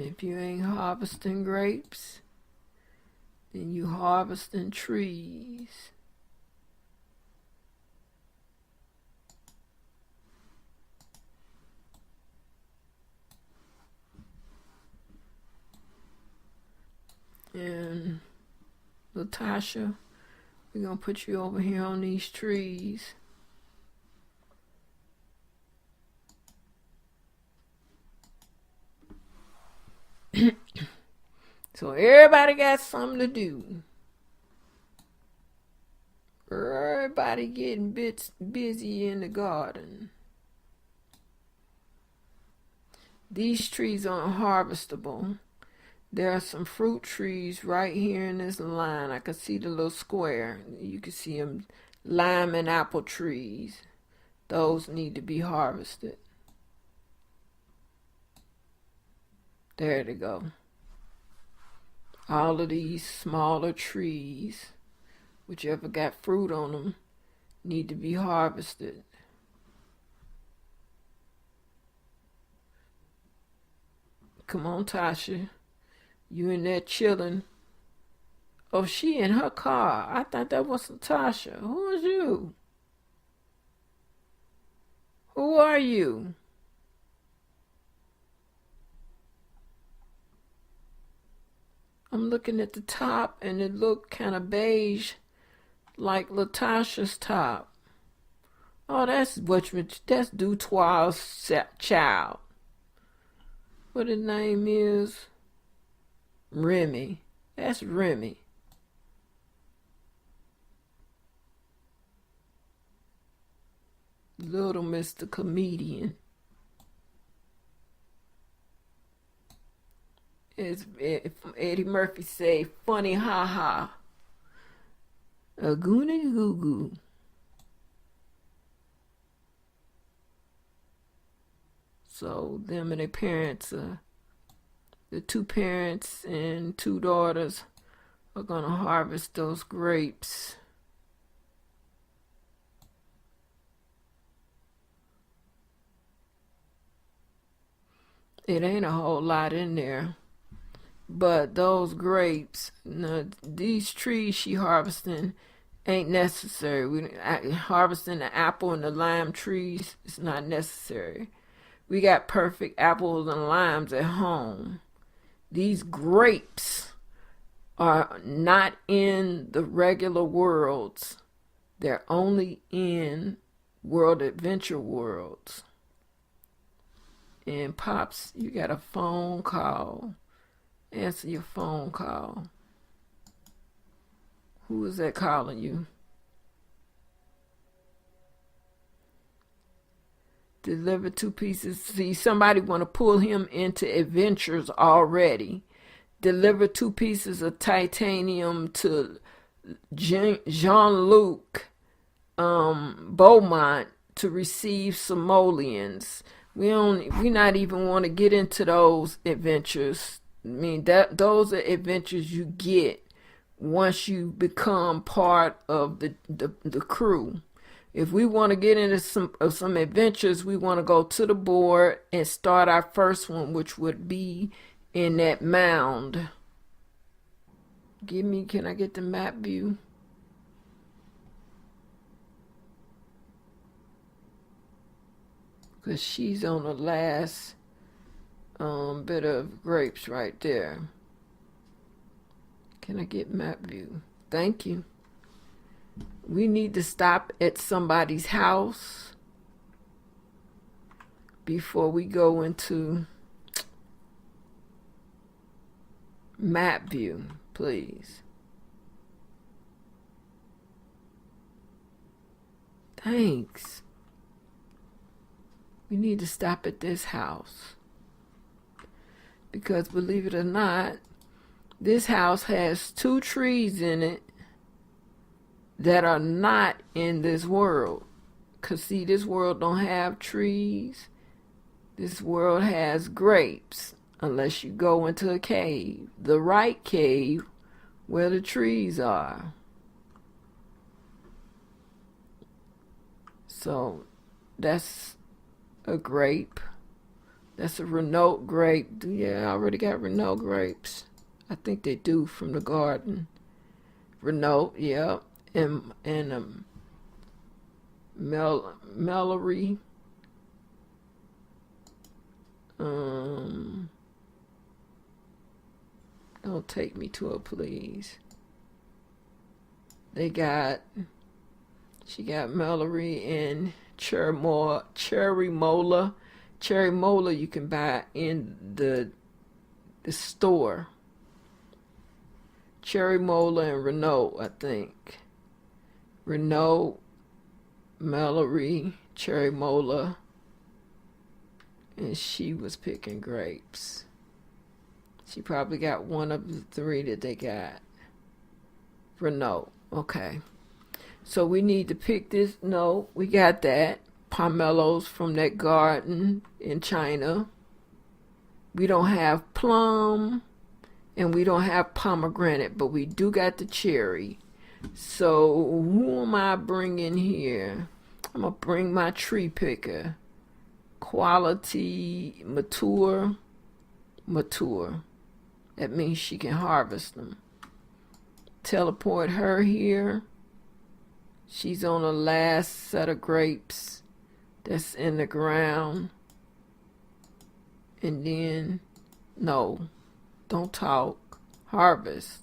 if you ain't harvesting grapes, then you harvesting trees. And Latasha, we're gonna put you over here on these trees. So everybody got something to do. Everybody getting busy in the garden. These trees aren't harvestable. There are some fruit trees right here in this line. I can see the little square. You can see them, lime and apple trees. Those need to be harvested. There they go. All of these smaller trees, whichever got fruit on them, need to be harvested. Come on, Tasha. You in there chilling. Oh, she in her car. I thought that was Natasha. Who is you? Who are you? I'm looking at the top and it looked kind of beige, like Latasha's top. Oh, that's Dutoir's child. What his name is? Remy. That's Remy. Little Mr. Comedian. Eddie Murphy say, funny ha ha. A goony goo goo. So them and their parents, the two parents and two daughters are gonna harvest those grapes. It ain't a whole lot in there. But those grapes, these trees she harvesting ain't necessary. Harvesting the apple and the lime trees is not necessary. We got perfect apples and limes at home. These grapes are not in the regular worlds. They're only in World Adventure Worlds. And Pops, you got a phone call. Answer your phone call. Who is that calling you? Deliver 2 pieces. See, somebody want to pull him into adventures already. Deliver 2 pieces of titanium to Jean-Luc Beaumont to receive simoleons. We not even want to get into those adventures. I mean, those are adventures you get once you become part of the crew. If we want to get into some adventures, we want to go to the board and start our first one, which would be in that mound. Can I get the map view? Because she's on the last bit of grapes right there. Can I get map view? Thank you. We need to stop at somebody's house before we go into map view, please. Thanks. We need to stop at this house. Because believe it or not, this house has 2 trees in it that are not in this world. Because see, this world don't have trees. This world has grapes. Unless you go into a cave. The right cave where the trees are. So that's a grape. That's a Renault grape. Yeah, I already got Renault grapes. I think they do from the garden. Renault, yeah. And Mellery. Um, don't take me to it, please. She got Mellery and Cherry Mola. Cherry Mola you can buy in the store. Cherry Mola and Renault, I think. Renault, Mellery, Cherry Mola, and she was picking grapes. She probably got one of the three that they got. Renault, okay. So we need to pick this. No, we got that. Pomelos from that garden in China. We don't have plum and we don't have pomegranate, but we do got the cherry. So who am I bringing here? I'm going to bring my tree picker. Quality mature. That means she can harvest them. Teleport her here. She's on the last set of grapes that's in the ground. And then, no, don't talk. Harvest.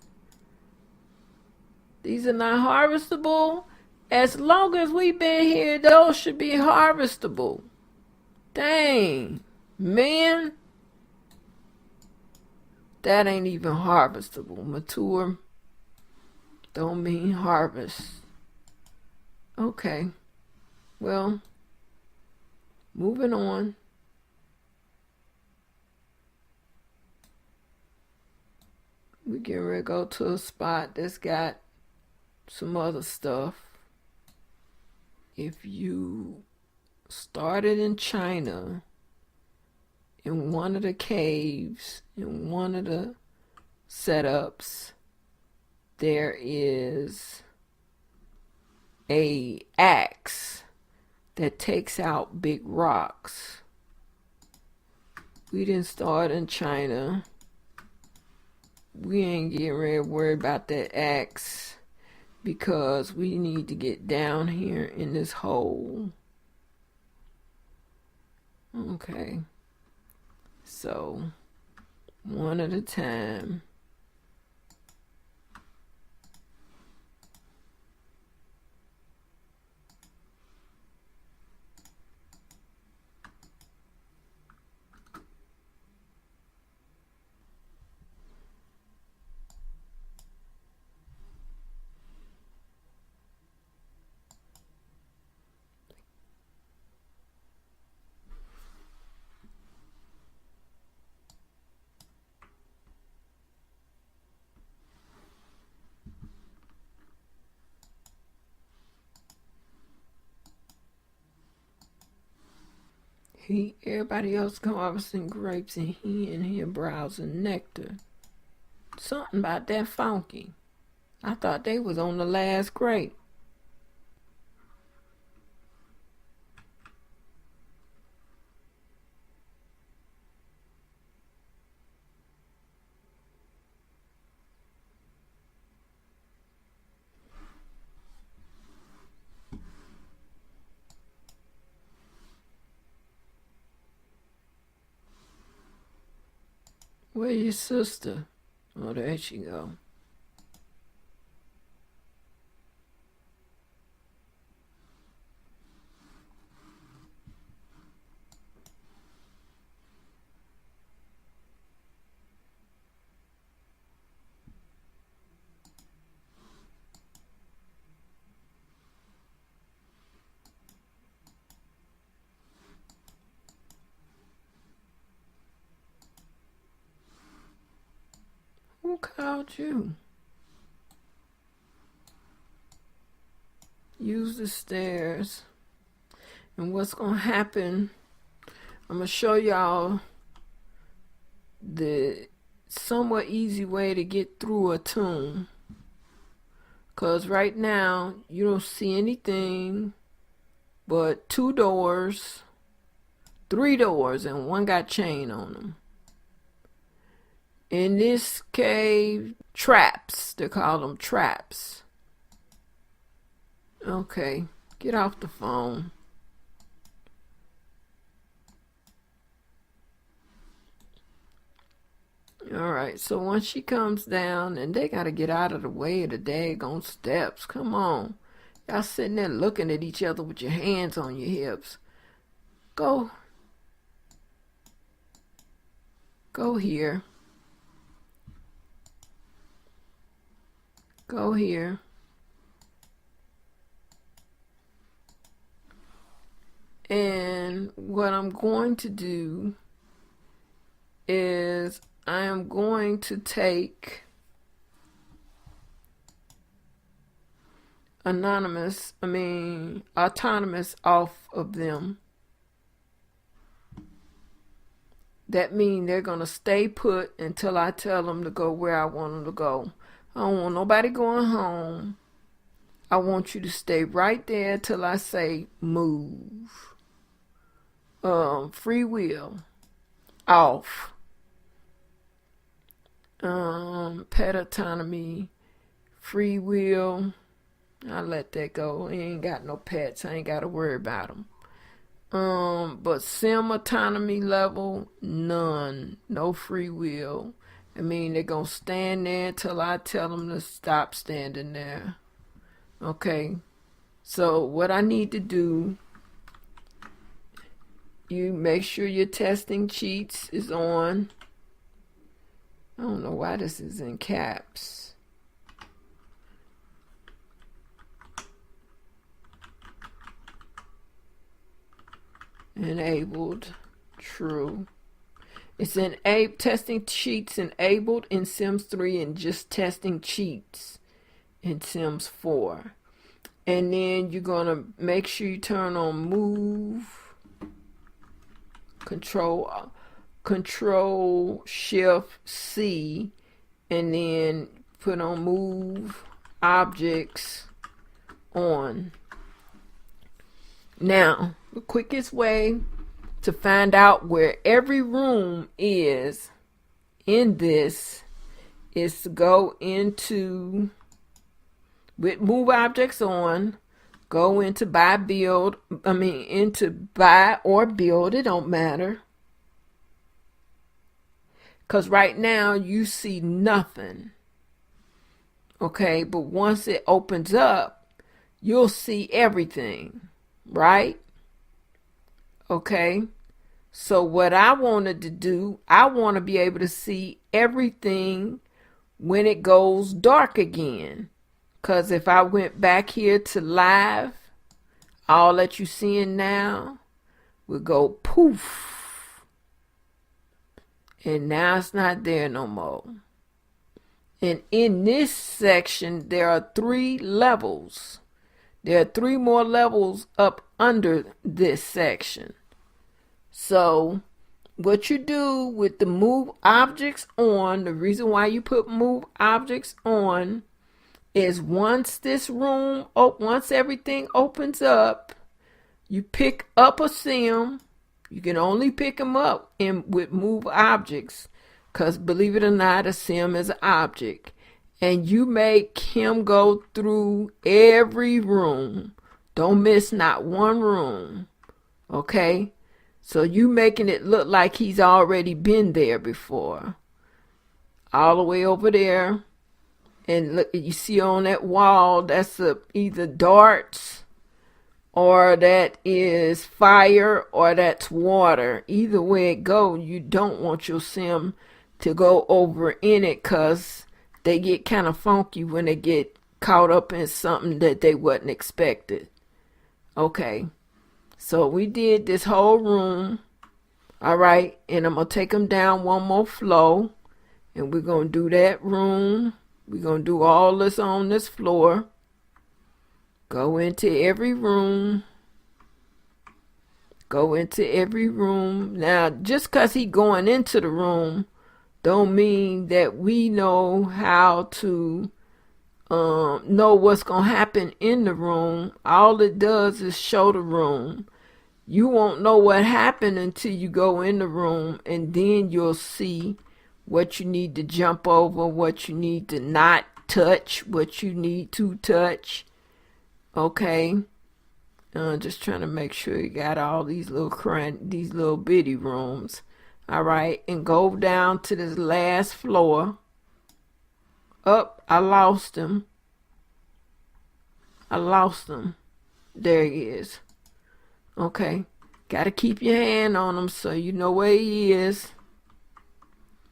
These are not harvestable. As long as we've been here, those should be harvestable. Dang, man. That ain't even harvestable. Mature don't mean harvest. Okay. Well, moving on. We getting ready to go to a spot that's got some other stuff. If you started in China, in one of the caves, in one of the setups, there is a axe that takes out big rocks. We didn't start in China. We ain't getting ready to worry about that axe because we need to get down here in this hole. Okay. So, one at a time. Everybody else come harvesting grapes and he in here browsing nectar. Something about that funky. I thought they was on the last grape. Where's your sister? Oh, there she go. Who called you? Use the stairs. And what's going to happen, I'm going to show y'all the somewhat easy way to get through a tomb. Because right now, you don't see anything but 2 doors, 3 doors and one got chain on them. In this cave, traps. They call them traps. Okay, get off the phone. Alright, so once she comes down, and they gotta get out of the way of the daggone steps. Come on. Y'all sitting there looking at each other with your hands on your hips. Go here. Go here. And what I'm going to do is I am going to take autonomous off of them. That means they're going to stay put until I tell them to go where I want them to go. I don't want nobody going home. I want you to stay right there till I say move. Free will off. Pet autonomy, free will, I let that go. I ain't got no pets. I ain't got to worry about them. But sim autonomy level, none. No free will. I mean, they're going to stand there until I tell them to stop standing there. Okay. So what I need to do, you make sure your testing cheats is on. I don't know why this is in caps. Enabled. True. It's in testing cheats enabled in Sims 3 and just testing cheats in Sims 4. And then you're going to make sure you turn on move, Control Shift C, and then put on move objects on. Now, the quickest way to find out where every room is in this is to go into, with move objects on, go into into buy or build, it don't matter. Because right now you see nothing. Okay, but once it opens up, you'll see everything, right? Okay, so what I wanted to do, I want to be able to see everything when it goes dark again. Because if I went back here to live, all that you're seeing now would go poof. And now it's not there no more. And in this section, there are 3 levels. There are 3 more levels up under this section. So what you do with the move objects on, the reason why you put move objects on is once everything opens up, you pick up a sim. You can only pick them up with move objects, because believe it or not, a sim is an object. And you make him go through every room. Don't miss not one room. Okay? So you making it look like he's already been there before. All the way over there. And look, you see on that wall, that's either darts, or that is fire, or that's water. Either way it go, you don't want your sim to go over in it, because they get kind of funky when they get caught up in something that they wasn't expected. Okay, so we did this whole room. All right, and I'm going to take them down one more floor, and we're going to do that room. We're going to do all this on this floor. Go into every room. Go into every room. Now, just because he going into the room don't mean that we know how to know what's going to happen in the room. All it does is show the room. You won't know what happened until you go in the room, and then you'll see what you need to jump over, what you need to not touch, what you need to touch. Okay. Just trying to make sure you got all these these little bitty rooms. All right, and go down to this last floor. Up, I lost him. I lost him. There he is. Okay, gotta keep your hand on him so you know where he is.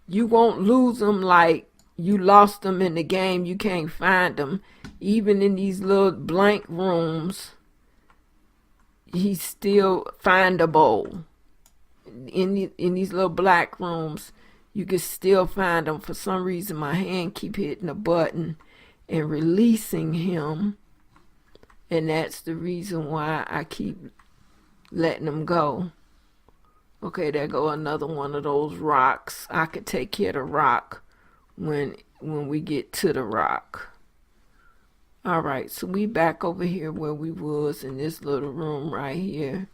You won't lose him like you lost him in the game. You can't find him. Even in these little blank rooms, he's still findable. In these little black rooms, you can still find him. For some reason, my hand keep hitting the button and releasing him, and that's the reason why I keep letting him go. Okay, there go another one of those rocks. I could take care of the rock when we get to the rock. All right, so we back over here where we was in this little room right here.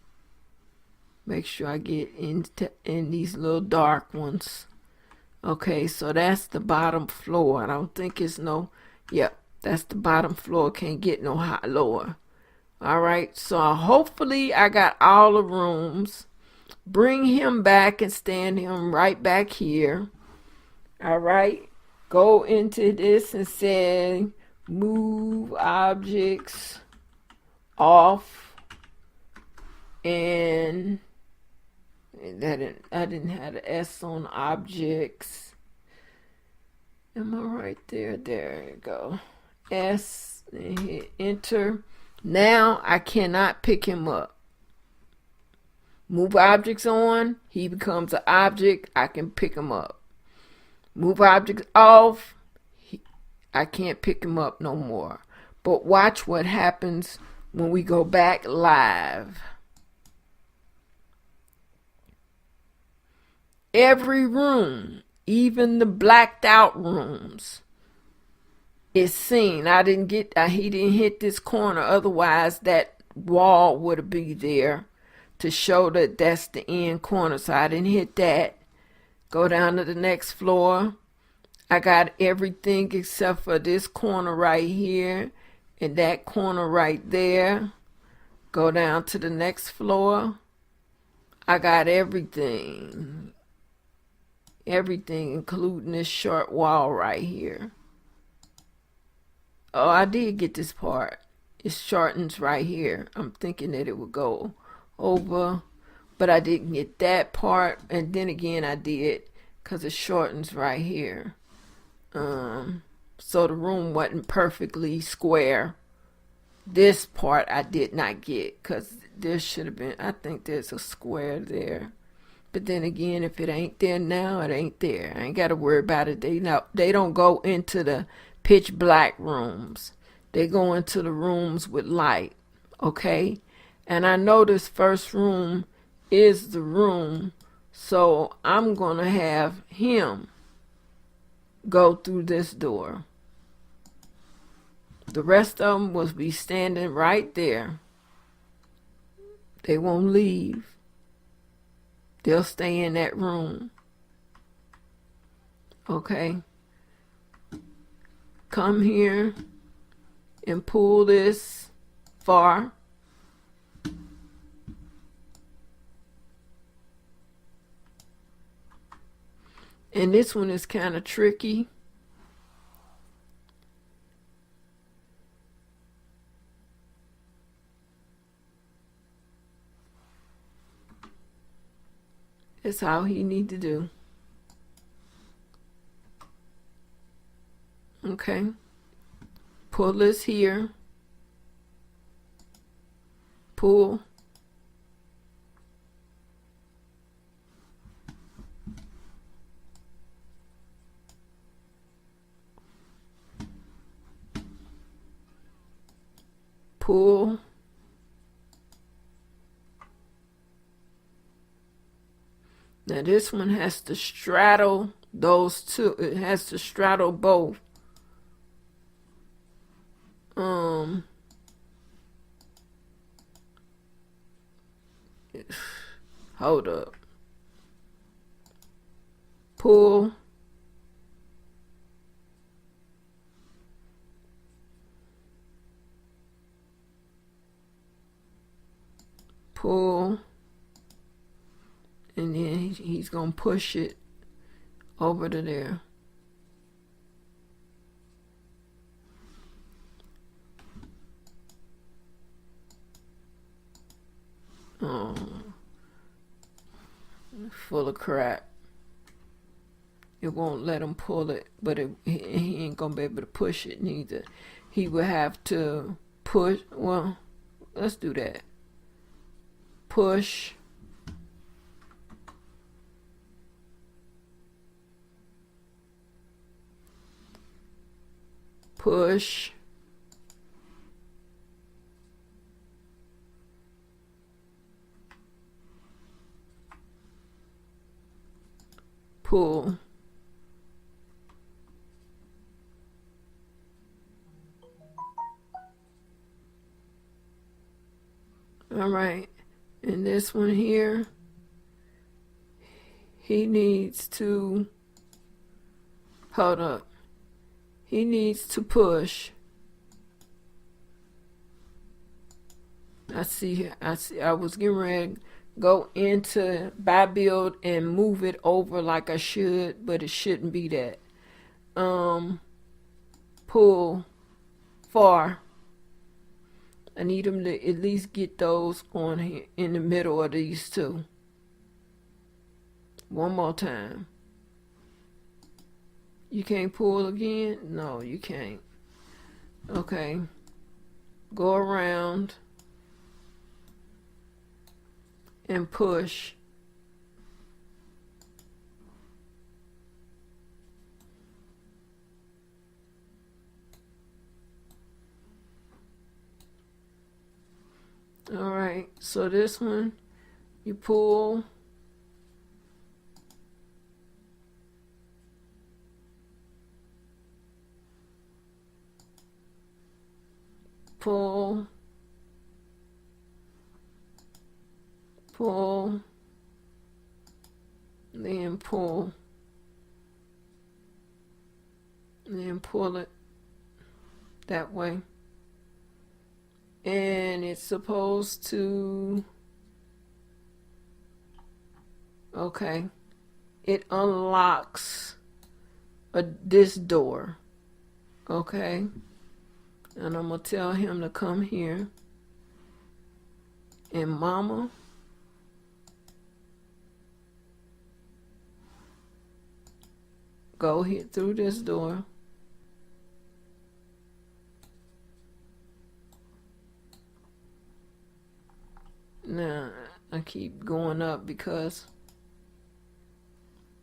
Make sure I get in these little dark ones. Okay, so that's the bottom floor. I don't think it's no, yep, that's the bottom floor. Can't get no lower. All right, so hopefully I got all the rooms. Bring him back and stand him right back here. All right, go into this and say move objects off, and I didn't have the S on objects. Am I right there? There you go. S, and hit enter. Now I cannot pick him up. Move objects on, he becomes an object. I can pick him up. Move objects off, I can't pick him up no more. But watch what happens when we go back live. Every room, even the blacked out rooms, is seen. He didn't hit this corner. Otherwise, that wall would be there to show that that's the end corner. So I didn't hit that. Go down to the next floor. I got everything except for this corner right here and that corner right there. Go down to the next floor. I got everything. Everything, including this short wall right here. Oh, I did get this part. It shortens right here. I'm thinking that it would go over, but I didn't get that part. And then again, I did, because it shortens right here. So the room wasn't perfectly square. This part I did not get, because there should have been, I think there's a square there. But then again, if it ain't there now, it ain't there. I ain't got to worry about it. They don't go into the pitch black rooms. They go into the rooms with light. Okay? And I know this first room is the room, so I'm going to have him go through this door. The rest of them will be standing right there. They won't leave. They'll stay in that room. Okay? Come here and pull this far. And this one is kind of tricky. That's how he need to do. Okay. Pull this here. Pull. Pull. Now this one has to straddle those two. It has to straddle both. Hold up. Pull. Pull. And then he's going to push it over to there. Oh, full of crap. It won't let him pull it, but he ain't gonna be able to push it neither. He would have to push. Well, let's do that. Push. Push. Pull. All right. And this one here, he needs to, hold up. He needs to push. I see. I was getting ready to go into buy build and move it over like I should, but it shouldn't be that. Pull far. I need him to at least get those on here in the middle of these two. One more time. You can't pull again? No, you can't. Okay. Go around and push. All right, so this one, you pull. Pull. Pull. Then pull. Then pull it that way. And it's supposed to, okay, it unlocks this door, okay, and I'm gonna tell him to come here, and mama, go hit through this door. Now I keep going up because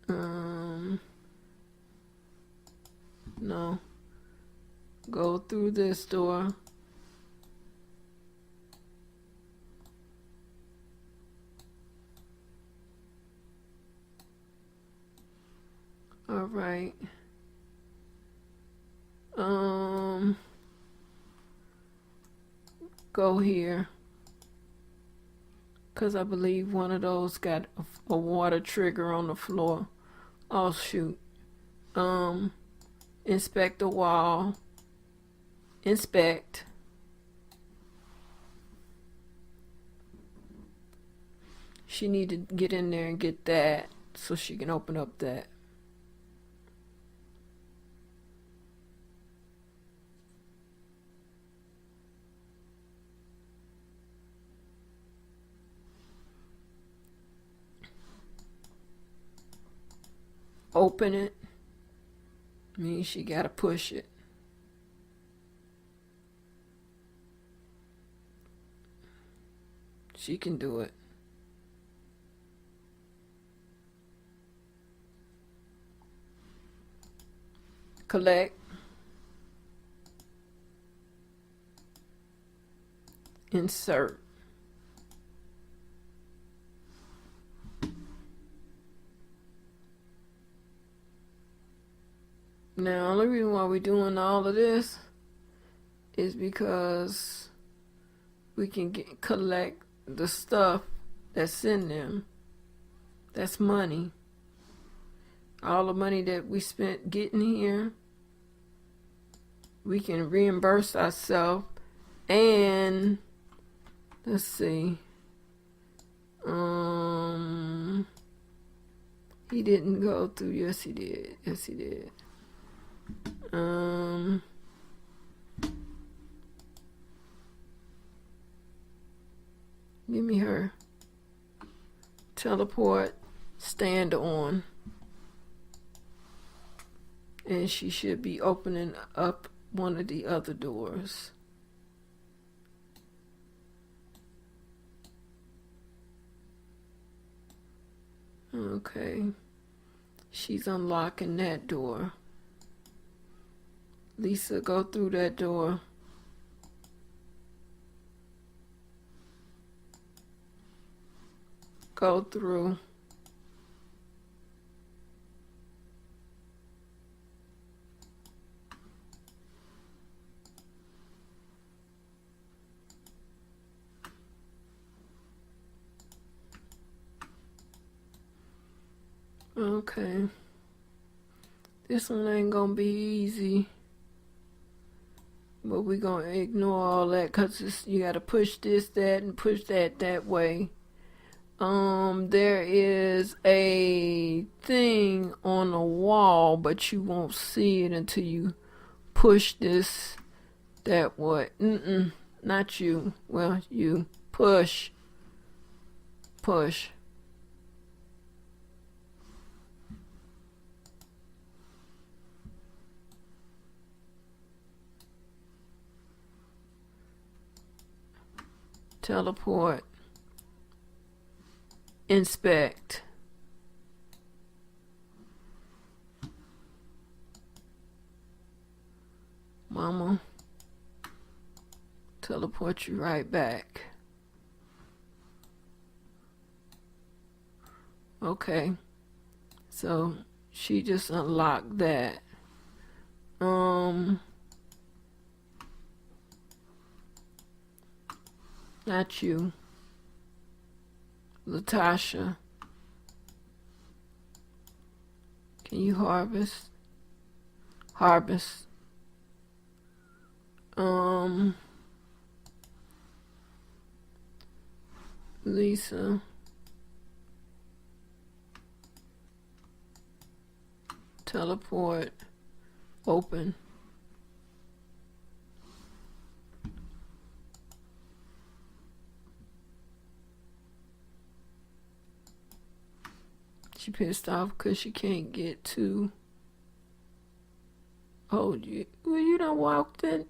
no, go through this door. All right. Go here. Because I believe one of those got a water trigger on the floor. Oh, shoot. Inspect the wall. Inspect. She need to get in there and get that so she can open up that. Open it. Means she gotta push it. She can do it. Collect. Insert. Now, the only reason why we're doing all of this is because we can collect the stuff that's in them. That's money. All the money that we spent getting here, we can reimburse ourselves. And let's see. He didn't go through. Yes, he did. Yes, he did. Give me her. Teleport. Stand on. And she should be opening up one of the other doors. Okay. She's unlocking that door. Lisa, go through that door. Go through. Okay. This one ain't gonna be easy. But we're gonna ignore all that because you gotta push this, that, and push that way. There is a thing on the wall, but you won't see it until you push this that way. Not you. Well, you. Push. Push. Teleport. Inspect. Mama. Teleport you right back. Okay. So she just unlocked that. Not you. Latasha. Can you harvest? Harvest. Lisa. Teleport. Open. She pissed off because she can't get to. Oh, you done walked it.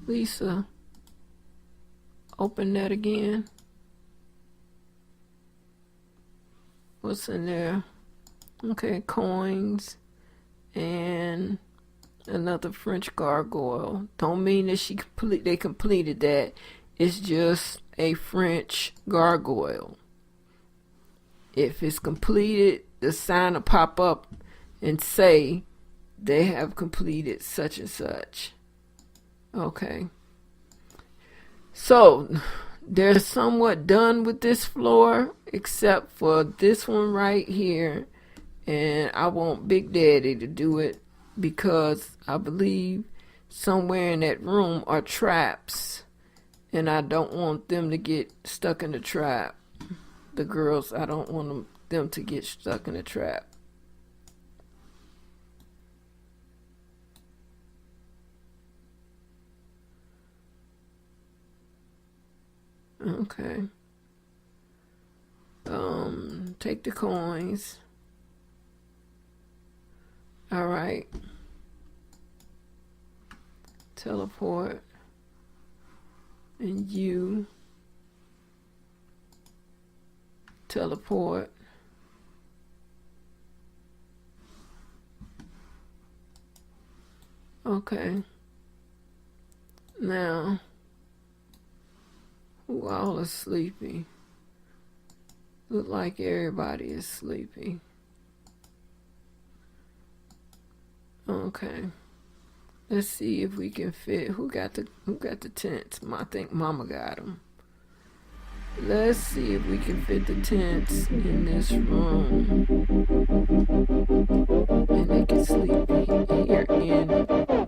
Lisa, open that again. What's in there? Okay, coins and another French gargoyle. Don't mean that they completed that. It's just a French gargoyle. If it's completed, the sign will pop up and say they have completed such and such. Okay. So they're somewhat done with this floor except for this one right here. And I want Big Daddy to do it because I believe somewhere in that room are traps. And I don't want them to get stuck in the trap. The girls, I don't want them to get stuck in the trap. Okay. Take the coins. All right. Teleport. And you. Teleport. Okay. Now, who all are sleepy? Look like everybody is sleepy. Okay. Let's see if we can fit. Who got the tents? I think Mama got them. Let's see if we can fit the tents in this room, and they can sleep here in